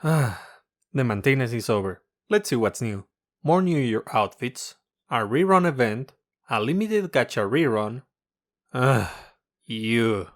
The maintenance is over. Let's see what's new. More New Year outfits, a rerun event, a limited gacha rerun. You.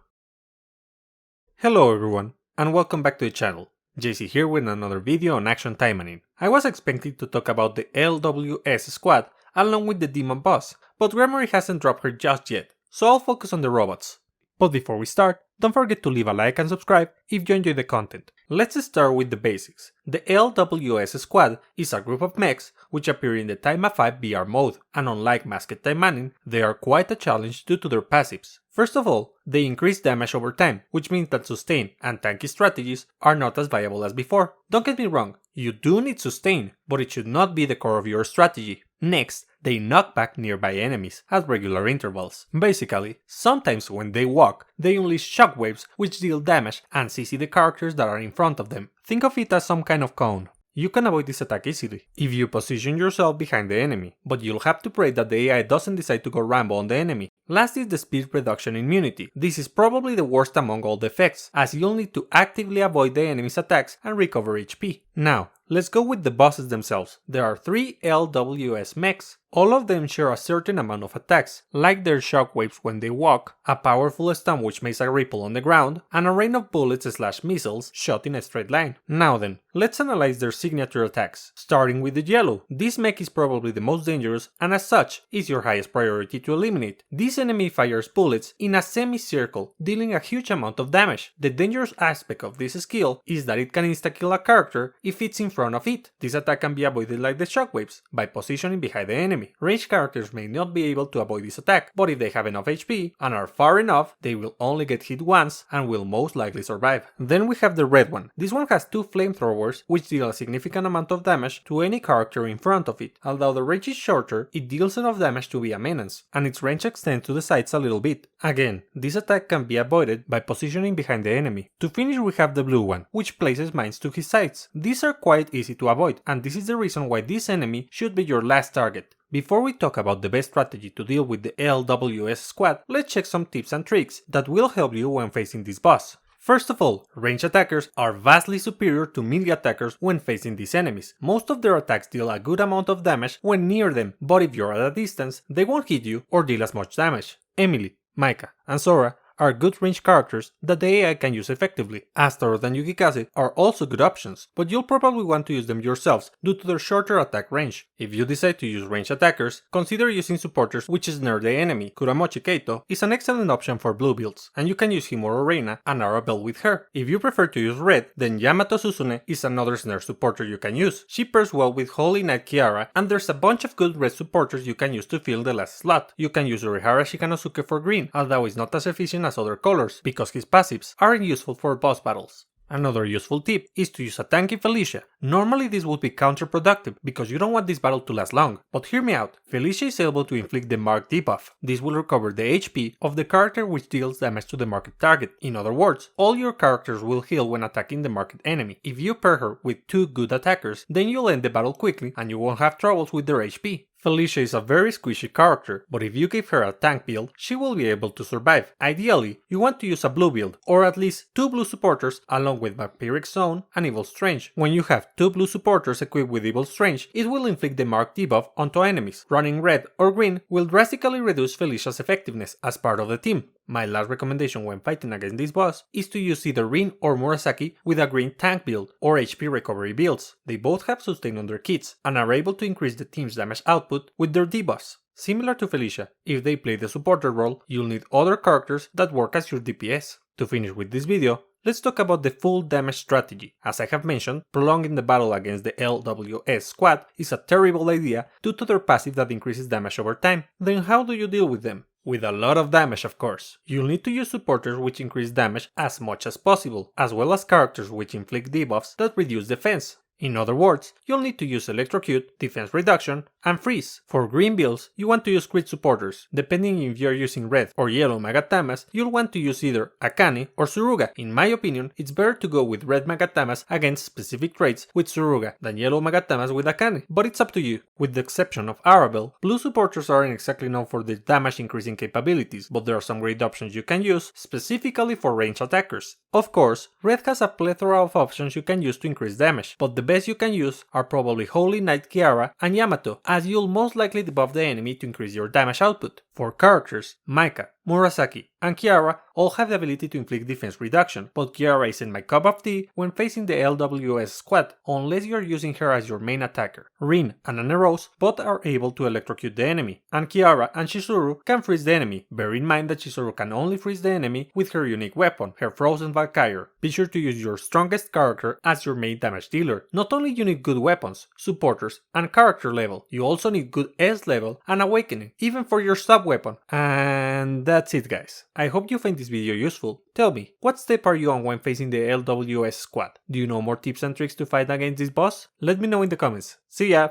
Hello everyone, and welcome back to the channel. JC here with another video on Action Taimanin. I was expecting to talk about the LWS Squad along with the demon boss, but Gremory hasn't dropped her just yet, so I'll focus on the robots. But before we start, don't forget to leave a like and subscribe if you enjoy the content. Let's start with the basics. The LWS Squad is a group of mechs which appear in the Taima 5 VR mode, and unlike Masked Taimanin, they are quite a challenge due to their passives. First of all, they increase damage over time, which means that sustain and tanky strategies are not as viable as before. Don't get me wrong, you do need sustain, but it should not be the core of your strategy. Next, they knock back nearby enemies at regular intervals. Basically, sometimes when they walk, they unleash shockwaves which deal damage and CC the characters that are in front of them. Think of it as some kind of cone. You can avoid this attack easily if you position yourself behind the enemy, but you'll have to pray that the AI doesn't decide to go Rambo on the enemy. Last is the speed reduction immunity. This is probably the worst among all the effects, as you'll need to actively avoid the enemy's attacks and recover HP. Now, let's go with the bosses themselves. There are 3 LWS mechs. All of them share a certain amount of attacks, like their shockwaves when they walk, a powerful stun which makes a ripple on the ground, and a rain of bullets/missiles shot in a straight line. Now then, let's analyze their signature attacks. Starting with the yellow. This mech is probably the most dangerous, and as such, is your highest priority to eliminate. This enemy fires bullets in a semicircle, dealing a huge amount of damage. The dangerous aspect of this skill is that it can insta-kill a character if it's in front of it. This attack can be avoided like the shockwaves, by positioning behind the enemy. Ranged characters may not be able to avoid this attack, but if they have enough HP and are far enough, they will only get hit once and will most likely survive. Then we have the red one. This one has 2 flamethrowers which deal a significant amount of damage to any character in front of it. Although the range is shorter, it deals enough damage to be a menace, and its range extends to the sides a little bit. Again, this attack can be avoided by positioning behind the enemy. To finish, we have the blue one, which places mines to his sides. These are quite easy to avoid, and this is the reason why this enemy should be your last target. Before we talk about the best strategy to deal with the LWS Squad, let's check some tips and tricks that will help you when facing this boss. First of all, ranged attackers are vastly superior to melee attackers when facing these enemies. Most of their attacks deal a good amount of damage when near them, but if you're at a distance, they won't hit you or deal as much damage. Emily, Micah, and Sora are good ranged characters that the AI can use effectively. Astaroth and Yukikaze are also good options, but you'll probably want to use them yourselves due to their shorter attack range. If you decide to use ranged attackers, consider using supporters which snare the enemy. Kuramochi Keito is an excellent option for blue builds, and you can use him or Reina and Arabelle with her. If you prefer to use red, then Yamato Susune is another snare supporter you can use. She pairs well with Holy Knight Kiara, and there's a bunch of good red supporters you can use to fill the last slot. You can use Urihara Shikanosuke for green, although it's not as efficient as other colors, because his passives aren't useful for boss battles. Another useful tip is to use a tanky Felicia. Normally this would be counterproductive because you don't want this battle to last long, but hear me out. Felicia is able to inflict the marked debuff. This will recover the HP of the character which deals damage to the marked target. In other words, all your characters will heal when attacking the marked enemy. If you pair her with 2 good attackers, then you'll end the battle quickly and you won't have troubles with their HP. Felicia is a very squishy character, but if you give her a tank build, she will be able to survive. Ideally, you want to use a blue build, or at least 2 blue supporters along with Vampiric Zone and Evil Strange. When you have 2 blue supporters equipped with Evil Strange, it will inflict the marked debuff onto enemies. Running red or green will drastically reduce Felicia's effectiveness as part of the team. My last recommendation when fighting against this boss is to use either Rin or Murasaki with a green tank build or HP recovery builds. They both have sustain on their kits and are able to increase the team's damage output with their debuffs. Similar to Felicia, if they play the supporter role, you'll need other characters that work as your DPS. To finish with this video, let's talk about the full damage strategy. As I have mentioned, prolonging the battle against the LWS Squad is a terrible idea due to their passive that increases damage over time. Then how do you deal with them? With a lot of damage, of course. You'll need to use supporters which increase damage as much as possible, as well as characters which inflict debuffs that reduce defense. In other words, you'll need to use Electrocute, Defense Reduction, and Freeze. For green builds, you want to use crit supporters. Depending if you're using red or yellow Magatamas, you'll want to use either Akane or Suruga. In my opinion, it's better to go with red Magatamas against specific traits with Suruga than yellow Magatamas with Akane, but it's up to you. With the exception of Arabelle, blue supporters aren't exactly known for their damage increasing capabilities, but there are some great options you can use, specifically for ranged attackers. Of course, red has a plethora of options you can use to increase damage, but the best you can use are probably Holy Knight Kiara and Yamato, as you'll most likely debuff the enemy to increase your damage output. For characters, Maika, Murasaki, and Kiara all have the ability to inflict defense reduction, but Kiara isn't my cup of tea when facing the LWS squad unless you're using her as your main attacker. Rin and Anerose both are able to electrocute the enemy, and Kiara and Chizuru can freeze the enemy. Bear in mind that Chizuru can only freeze the enemy with her unique weapon, her Frozen Valkyrie. Be sure to use your strongest character as your main damage dealer. Not only you need good weapons, supporters, and character level, you also need good S level and awakening, even for your sub weapon. And that's it, guys. I hope you find this video useful. Tell me, what step are you on when facing the LWS squad? Do you know more tips and tricks to fight against this boss? Let me know in the comments. See ya!